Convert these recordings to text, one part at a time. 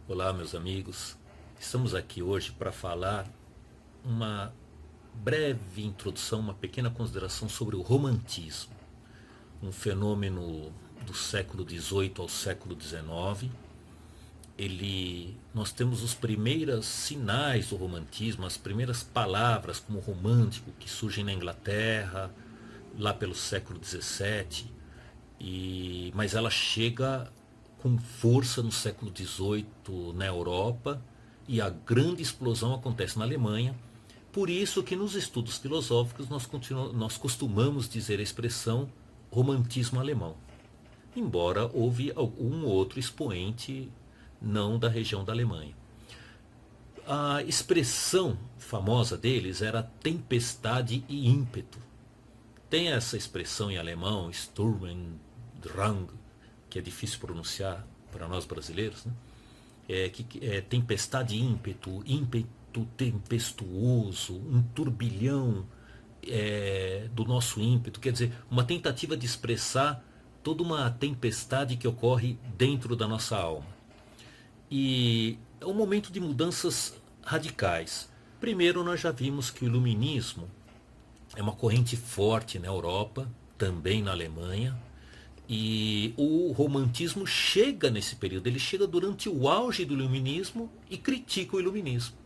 Olá, meus amigos. Estamos aqui hoje para falar uma breve introdução, uma pequena consideração sobre o romantismo, um fenômeno do século XVIII ao século XIX. Nós temos os primeiros sinais do romantismo, as primeiras palavras como romântico que surgem na Inglaterra, lá pelo século XVII, mas ela chega com força no século XVIII na Europa e a grande explosão acontece na Alemanha. Por isso que nos estudos filosóficos nós costumamos dizer a expressão romantismo alemão, embora houve algum outro expoente não da região da Alemanha. A expressão famosa deles era tempestade e ímpeto. Tem essa expressão em alemão, Sturm und Drang, que é difícil pronunciar para nós brasileiros, né? É tempestade e ímpeto, ímpeto tempestuoso, um turbilhão do nosso ímpeto, quer dizer, uma tentativa de expressar toda uma tempestade que ocorre dentro da nossa alma. E é um momento de mudanças radicais. Primeiro, nós já vimos que o iluminismo é uma corrente forte na Europa, também na Alemanha, e o romantismo chega nesse período, ele chega durante o auge do iluminismo e critica o iluminismo.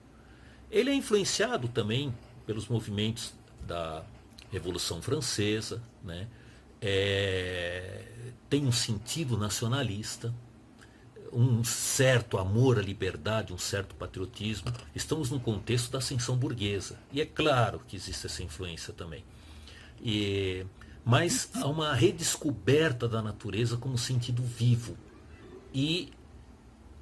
Ele é influenciado também pelos movimentos da Revolução Francesa, né? Tem um sentido nacionalista, um certo amor à liberdade, um certo patriotismo. Estamos num contexto da ascensão burguesa, e é claro que existe essa influência também. Mas há uma redescoberta da natureza como sentido vivo, e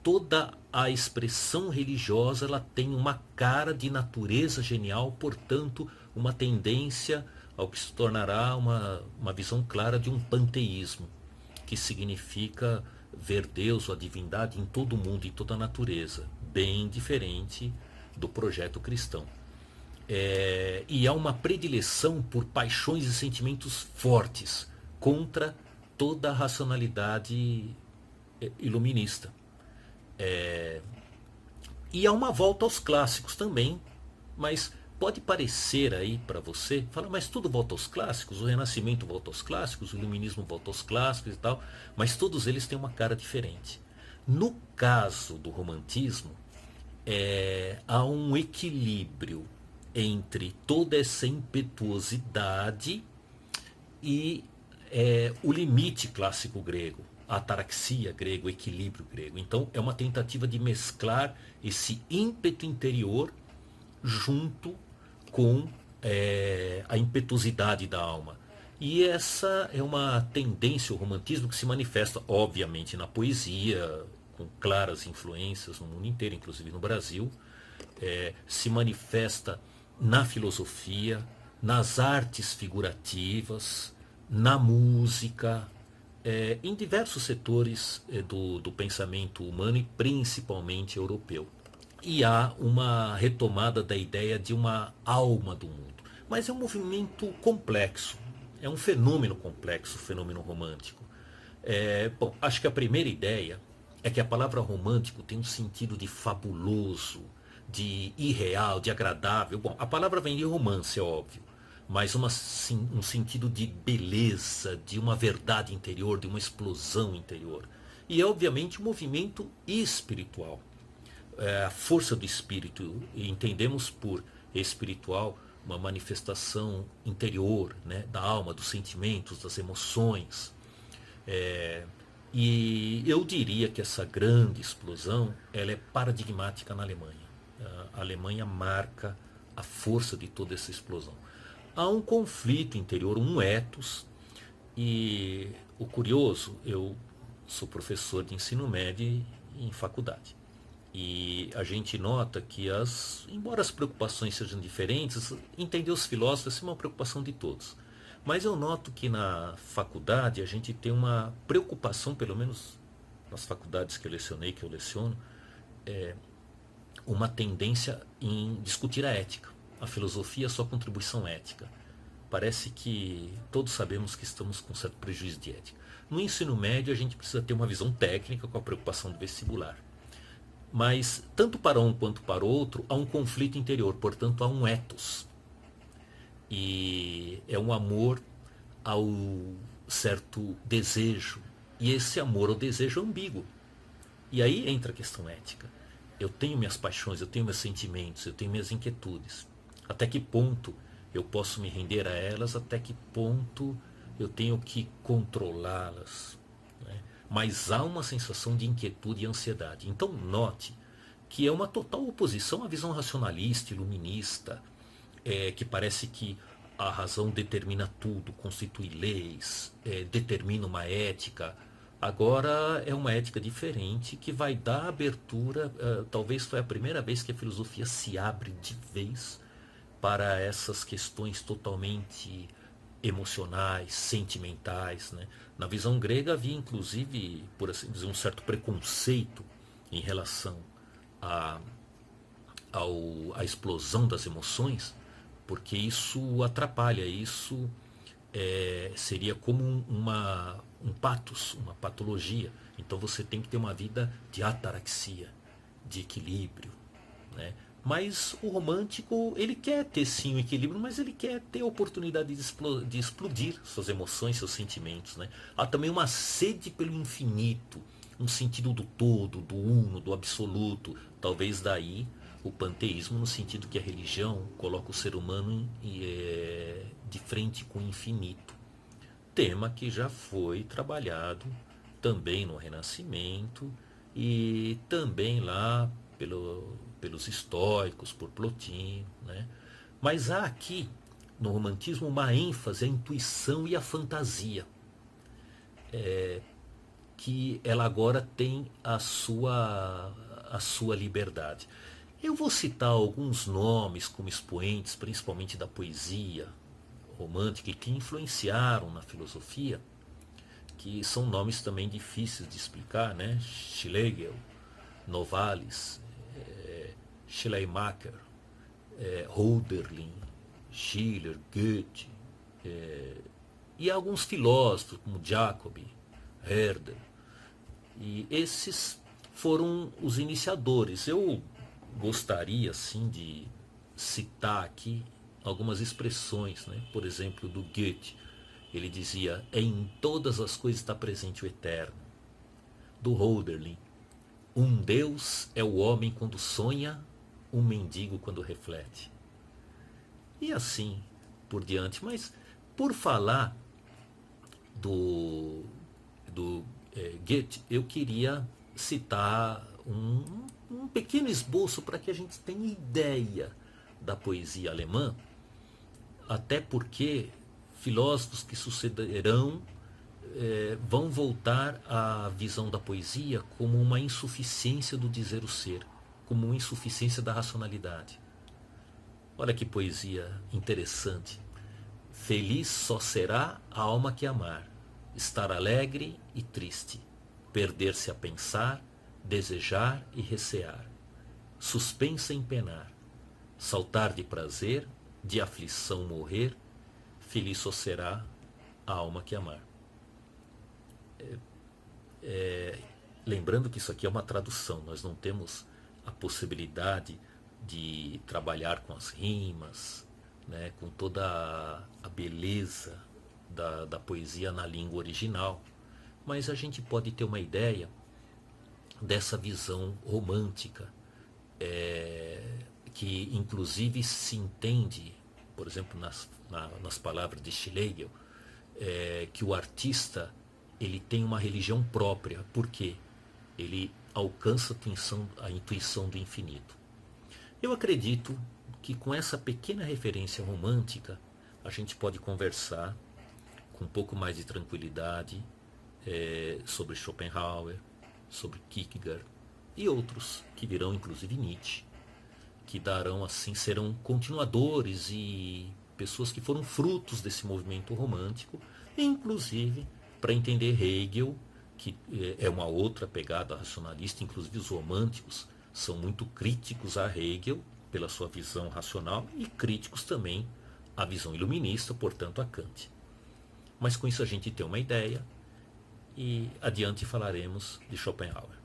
toda a expressão religiosa ela tem uma cara de natureza genial, portanto uma tendência ao que se tornará uma visão clara de um panteísmo, que significa ver Deus ou a divindade em todo o mundo, em toda a natureza, bem diferente do projeto cristão. E há uma predileção por paixões e sentimentos fortes contra toda a racionalidade iluminista. E há uma volta aos clássicos também, mas pode parecer aí para você, fala, mas tudo volta aos clássicos, o Renascimento volta aos clássicos, o Iluminismo volta aos clássicos e tal, mas todos eles têm uma cara diferente. No caso do romantismo, há um equilíbrio entre toda essa impetuosidade e o limite clássico grego, a ataraxia grega, o equilíbrio grego. Então é uma tentativa de mesclar esse ímpeto interior junto com a impetuosidade da alma. E essa é uma tendência, o romantismo, que se manifesta, obviamente, na poesia, com claras influências no mundo inteiro, inclusive no Brasil, se manifesta na filosofia, nas artes figurativas, na música, em diversos setores do pensamento humano e principalmente europeu. E há uma retomada da ideia de uma alma do mundo. Mas é um movimento complexo, é um fenômeno complexo, o fenômeno romântico. Bom, acho que a primeira ideia é que a palavra romântico tem um sentido de fabuloso, de irreal, de agradável. Bom, a palavra vem de romance, é óbvio, mas um sentido de beleza, de uma verdade interior, de uma explosão interior. E é obviamente um movimento espiritual. A força do espírito, e entendemos por espiritual uma manifestação interior, né, da alma, dos sentimentos, das emoções. E eu diria que essa grande explosão ela é paradigmática na Alemanha. A Alemanha marca a força de toda essa explosão. Há um conflito interior, um ethos, e o curioso, eu sou professor de ensino médio em faculdade. E a gente nota que, embora as preocupações sejam diferentes, entender os filósofos é uma preocupação de todos. Mas eu noto que na faculdade a gente tem uma preocupação, pelo menos nas faculdades que eu lecionei, que eu leciono, uma tendência em discutir a ética, a filosofia, a sua contribuição ética. Parece que todos sabemos que estamos com certo prejuízo de ética. No ensino médio a gente precisa ter uma visão técnica com a preocupação do vestibular. Mas, tanto para um quanto para o outro, há um conflito interior, portanto, há um ethos. E é um amor ao certo desejo. E esse amor ao desejo é ambíguo. E aí entra a questão ética. Eu tenho minhas paixões, eu tenho meus sentimentos, eu tenho minhas inquietudes. Até que ponto eu posso me render a elas, até que ponto eu tenho que controlá-las, né? Mas há uma sensação de inquietude e ansiedade. Então note que é uma total oposição à visão racionalista, iluminista, que parece que a razão determina tudo, constitui leis, determina uma ética. Agora é uma ética diferente que vai dar abertura, talvez foi a primeira vez que a filosofia se abre de vez para essas questões totalmente emocionais, sentimentais, né? Na visão grega havia inclusive, por assim dizer, um certo preconceito em relação à, à explosão das emoções, porque isso atrapalha, isso seria como um patos, uma patologia. Então você tem que ter uma vida de ataraxia, de equilíbrio, né? Mas o romântico, ele quer ter sim o equilíbrio, mas ele quer ter a oportunidade de explodir suas emoções, seus sentimentos, né? Há também uma sede pelo infinito, um sentido do todo, do uno, do absoluto. Talvez daí o panteísmo, no sentido que a religião coloca o ser humano de frente com o infinito. Tema que já foi trabalhado também no Renascimento e também lá pelos estoicos, por Plotino, né? Mas há aqui no romantismo uma ênfase à intuição e à fantasia, que ela agora tem a sua liberdade. Eu vou citar alguns nomes como expoentes, principalmente da poesia romântica, e que influenciaram na filosofia, que são nomes também difíceis de explicar, né? Schlegel, Novalis, Schleiermacher, Hölderlin, Schiller, Goethe, e alguns filósofos como Jacobi, Herder. E esses foram os iniciadores. Eu gostaria assim de citar aqui algumas expressões, né? Por exemplo, do Goethe. Ele dizia: em todas as coisas está presente o eterno. Do Hölderlin: um Deus é o homem quando sonha, um mendigo quando reflete. E assim por diante. Mas por falar do Goethe, eu queria citar um pequeno esboço para que a gente tenha ideia da poesia alemã, até porque filósofos que sucederão vão voltar à visão da poesia como uma insuficiência do dizer o ser, como uma insuficiência da racionalidade. Olha que poesia interessante. Feliz só será a alma que amar, estar alegre e triste, perder-se a pensar, desejar e recear, suspensa em penar, saltar de prazer, de aflição morrer, feliz só será a alma que amar. Lembrando que isso aqui é uma tradução, nós não temos a possibilidade de trabalhar com as rimas, né, com toda a beleza da poesia na língua original, mas a gente pode ter uma ideia dessa visão romântica, que inclusive se entende, por exemplo, nas palavras de Schlegel, que o artista ele tem uma religião própria, porque ele alcança a intuição do infinito. Eu acredito que com essa pequena referência romântica a gente pode conversar com um pouco mais de tranquilidade sobre Schopenhauer, sobre Kierkegaard e outros que virão, inclusive Nietzsche, que darão assim, serão continuadores e pessoas que foram frutos desse movimento romântico, inclusive para entender Hegel, que é uma outra pegada racionalista. Inclusive os românticos são muito críticos a Hegel pela sua visão racional e críticos também à visão iluminista, portanto a Kant. Mas com isso a gente tem uma ideia e adiante falaremos de Schopenhauer.